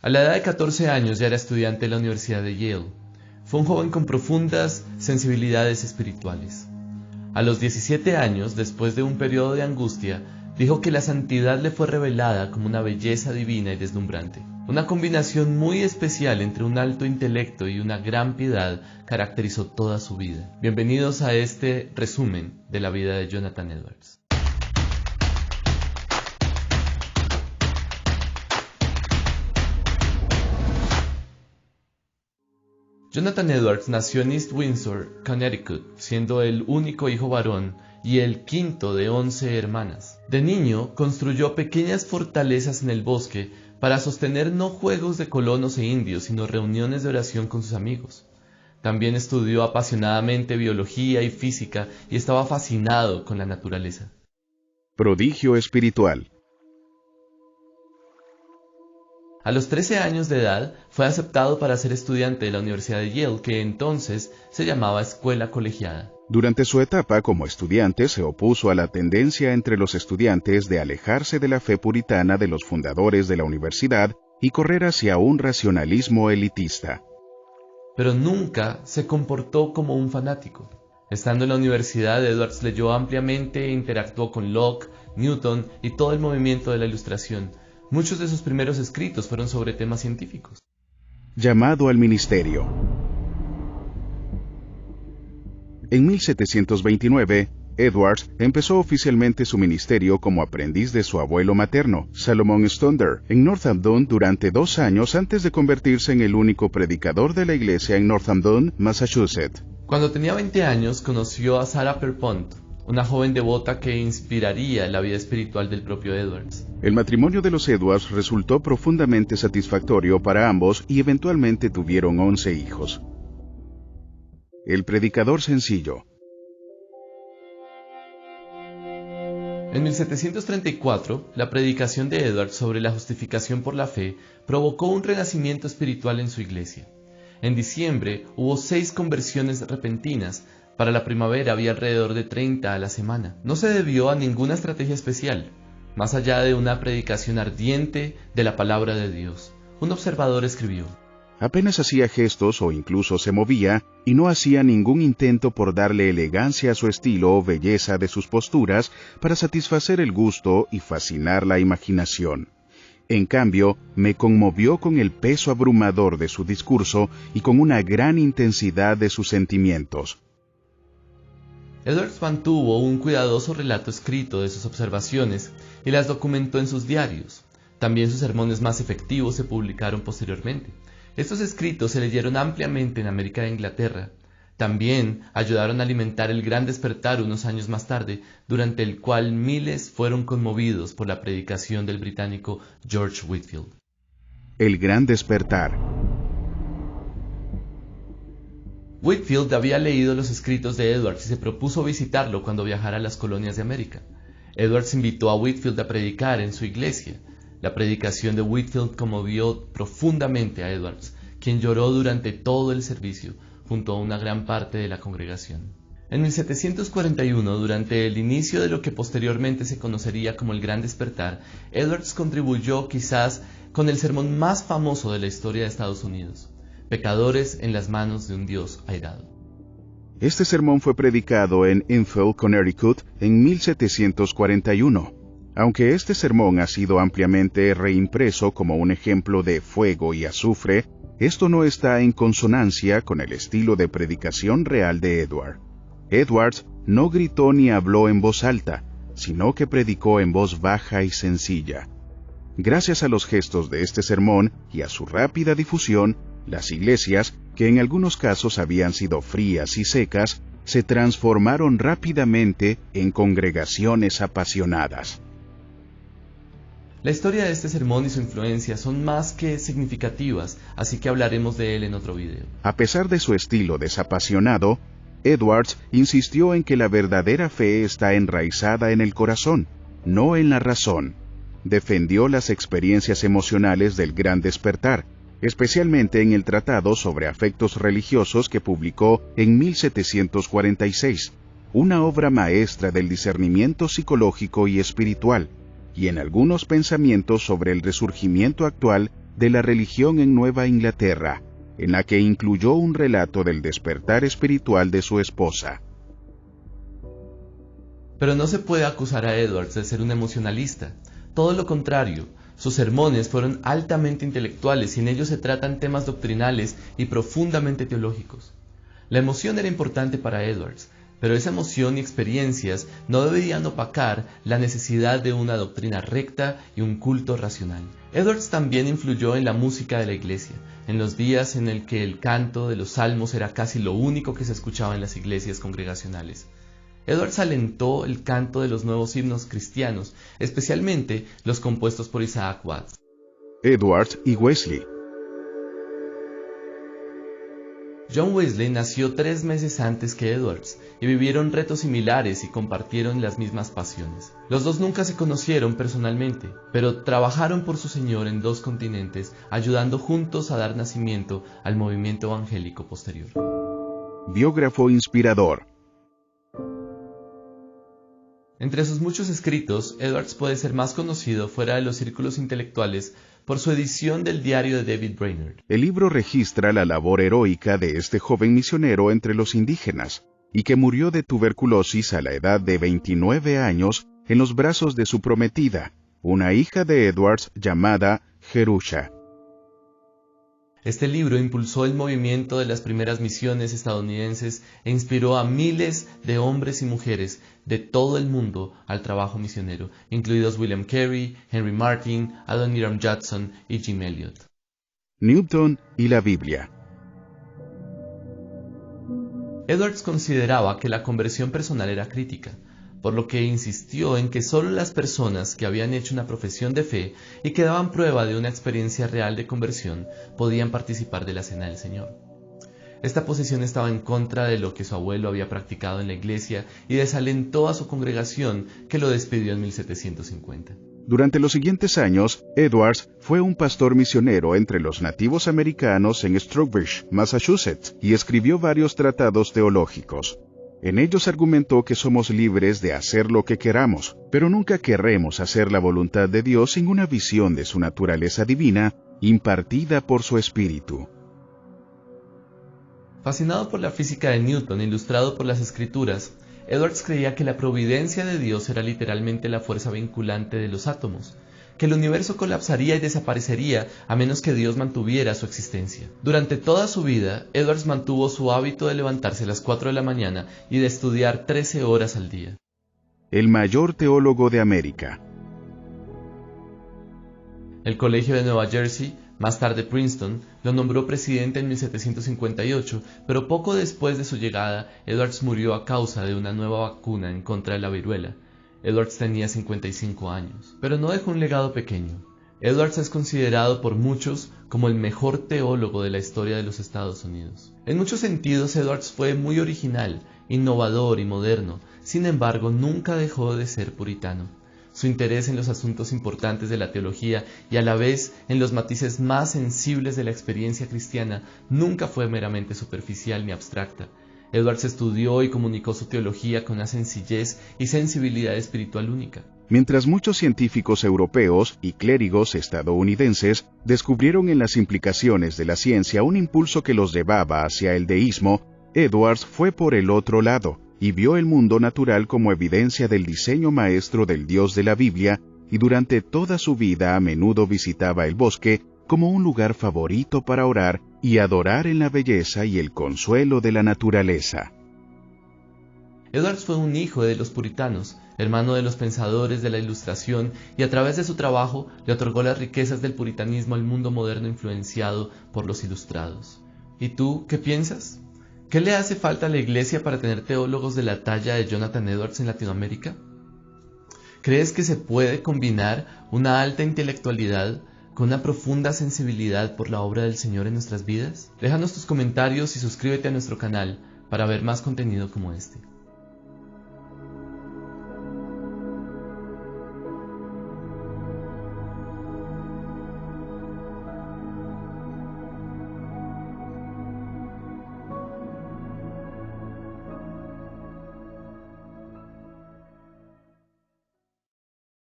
A la edad de 14 años ya era estudiante de la Universidad de Yale. Fue un joven con profundas sensibilidades espirituales. A los 17 años, después de un periodo de angustia, dijo que la santidad le fue revelada como una belleza divina y deslumbrante. Una combinación muy especial entre un alto intelecto y una gran piedad caracterizó toda su vida. Bienvenidos a este resumen de la vida de Jonathan Edwards. Jonathan Edwards nació en East Windsor, Connecticut, siendo el único hijo varón y el quinto de 11 hermanas. De niño, construyó pequeñas fortalezas en el bosque para sostener no juegos de colonos e indios, sino reuniones de oración con sus amigos. También estudió apasionadamente biología y física y estaba fascinado con la naturaleza. Prodigio espiritual. A los 13 años de edad, fue aceptado para ser estudiante de la Universidad de Yale, que entonces se llamaba Escuela Colegiada. Durante su etapa como estudiante se opuso a la tendencia entre los estudiantes de alejarse de la fe puritana de los fundadores de la universidad y correr hacia un racionalismo elitista. Pero nunca se comportó como un fanático. Estando en la universidad, Edwards leyó ampliamente e interactuó con Locke, Newton y todo el movimiento de la Ilustración. Muchos de sus primeros escritos fueron sobre temas científicos. Llamado al ministerio. En 1729, Edwards empezó oficialmente su ministerio como aprendiz de su abuelo materno, Salomon Stonder, en Northampton durante 2 años antes de convertirse en el único predicador de la iglesia en Northampton, Massachusetts. Cuando tenía 20 años, conoció a Sarah Pierpont, una joven devota que inspiraría la vida espiritual del propio Edwards. El matrimonio de los Edwards resultó profundamente satisfactorio para ambos y eventualmente tuvieron 11 hijos. El predicador sencillo. En 1734, la predicación de Edwards sobre la justificación por la fe provocó un renacimiento espiritual en su iglesia. En diciembre hubo 6 conversiones repentinas. Para la primavera había alrededor de 30 a la semana. No se debió a ninguna estrategia especial, más allá de una predicación ardiente de la palabra de Dios. Un observador escribió: apenas hacía gestos o incluso se movía, y no hacía ningún intento por darle elegancia a su estilo o belleza de sus posturas para satisfacer el gusto y fascinar la imaginación. En cambio, me conmovió con el peso abrumador de su discurso y con una gran intensidad de sus sentimientos. Edwards mantuvo un cuidadoso relato escrito de sus observaciones y las documentó en sus diarios. También sus sermones más efectivos se publicaron posteriormente. Estos escritos se leyeron ampliamente en América e Inglaterra. También ayudaron a alimentar el Gran Despertar unos años más tarde, durante el cual miles fueron conmovidos por la predicación del británico George Whitefield. El Gran Despertar. Whitefield había leído los escritos de Edwards y se propuso visitarlo cuando viajara a las colonias de América. Edwards invitó a Whitefield a predicar en su iglesia. La predicación de Whitefield conmovió profundamente a Edwards, quien lloró durante todo el servicio, junto a una gran parte de la congregación. En 1741, durante el inicio de lo que posteriormente se conocería como el Gran Despertar, Edwards contribuyó quizás con el sermón más famoso de la historia de Estados Unidos: pecadores en las manos de un Dios airado. Este sermón fue predicado en Enfield, Connecticut, en 1741. Aunque este sermón ha sido ampliamente reimpreso como un ejemplo de fuego y azufre, esto no está en consonancia con el estilo de predicación real de Edwards. Edwards no gritó ni habló en voz alta, sino que predicó en voz baja y sencilla. Gracias a los gestos de este sermón y a su rápida difusión, las iglesias, que en algunos casos habían sido frías y secas, se transformaron rápidamente en congregaciones apasionadas. La historia de este sermón y su influencia son más que significativas, así que hablaremos de él en otro video. A pesar de su estilo desapasionado, Edwards insistió en que la verdadera fe está enraizada en el corazón, no en la razón. Defendió las experiencias emocionales del Gran Despertar, especialmente en el Tratado sobre Afectos Religiosos que publicó en 1746, una obra maestra del discernimiento psicológico y espiritual, y en algunos pensamientos sobre el resurgimiento actual de la religión en Nueva Inglaterra, en la que incluyó un relato del despertar espiritual de su esposa. Pero no se puede acusar a Edwards de ser un emocionalista. Todo lo contrario, sus sermones fueron altamente intelectuales y en ellos se tratan temas doctrinales y profundamente teológicos. La emoción era importante para Edwards, pero esa emoción y experiencias no deberían opacar la necesidad de una doctrina recta y un culto racional. Edwards también influyó en la música de la iglesia, en los días en el que el canto de los salmos era casi lo único que se escuchaba en las iglesias congregacionales. Edwards alentó el canto de los nuevos himnos cristianos, especialmente los compuestos por Isaac Watts. Edwards y Wesley. John Wesley nació 3 meses antes que Edwards y vivieron retos similares y compartieron las mismas pasiones. Los dos nunca se conocieron personalmente, pero trabajaron por su Señor en 2 continentes, ayudando juntos a dar nacimiento al movimiento evangélico posterior. Biógrafo inspirador. Entre sus muchos escritos, Edwards puede ser más conocido fuera de los círculos intelectuales por su edición del diario de David Brainerd. El libro registra la labor heroica de este joven misionero entre los indígenas, y que murió de tuberculosis a la edad de 29 años en los brazos de su prometida, una hija de Edwards llamada Jerusha. Este libro impulsó el movimiento de las primeras misiones estadounidenses e inspiró a miles de hombres y mujeres de todo el mundo al trabajo misionero, incluidos William Carey, Henry Martyn, Adoniram Judson y Jim Elliot. Newton y la Biblia. Edwards consideraba que la conversión personal era crítica, por lo que insistió en que solo las personas que habían hecho una profesión de fe y que daban prueba de una experiencia real de conversión podían participar de la Cena del Señor. Esta posición estaba en contra de lo que su abuelo había practicado en la iglesia y desalentó a su congregación, que lo despidió en 1750. Durante los siguientes años, Edwards fue un pastor misionero entre los nativos americanos en Stroudsburg, Massachusetts, y escribió varios tratados teológicos. En ellos argumentó que somos libres de hacer lo que queramos, pero nunca querremos hacer la voluntad de Dios sin una visión de su naturaleza divina, impartida por su Espíritu. Fascinado por la física de Newton e ilustrado por las Escrituras, Edwards creía que la providencia de Dios era literalmente la fuerza vinculante de los átomos, que el universo colapsaría y desaparecería a menos que Dios mantuviera su existencia. Durante toda su vida, Edwards mantuvo su hábito de levantarse a las 4 de la mañana y de estudiar 13 horas al día. El mayor teólogo de América. El Colegio de Nueva Jersey, más tarde Princeton, lo nombró presidente en 1758, pero poco después de su llegada, Edwards murió a causa de una nueva vacuna en contra de la viruela. Edwards tenía 55 años, pero no dejó un legado pequeño. Edwards es considerado por muchos como el mejor teólogo de la historia de los Estados Unidos. En muchos sentidos, Edwards fue muy original, innovador y moderno, sin embargo, nunca dejó de ser puritano. Su interés en los asuntos importantes de la teología y a la vez en los matices más sensibles de la experiencia cristiana nunca fue meramente superficial ni abstracta. Edwards estudió y comunicó su teología con una sencillez y sensibilidad espiritual única. Mientras muchos científicos europeos y clérigos estadounidenses descubrieron en las implicaciones de la ciencia un impulso que los llevaba hacia el deísmo, Edwards fue por el otro lado y vio el mundo natural como evidencia del diseño maestro del Dios de la Biblia, y durante toda su vida a menudo visitaba el bosque como un lugar favorito para orar y adorar en la belleza y el consuelo de la naturaleza. Edwards fue un hijo de los puritanos, hermano de los pensadores de la Ilustración, y a través de su trabajo le otorgó las riquezas del puritanismo al mundo moderno influenciado por los ilustrados. ¿Y tú qué piensas? ¿Qué le hace falta a la iglesia para tener teólogos de la talla de Jonathan Edwards en Latinoamérica? ¿Crees que se puede combinar una alta intelectualidad con una profunda sensibilidad por la obra del Señor en nuestras vidas? Déjanos tus comentarios y suscríbete a nuestro canal para ver más contenido como este.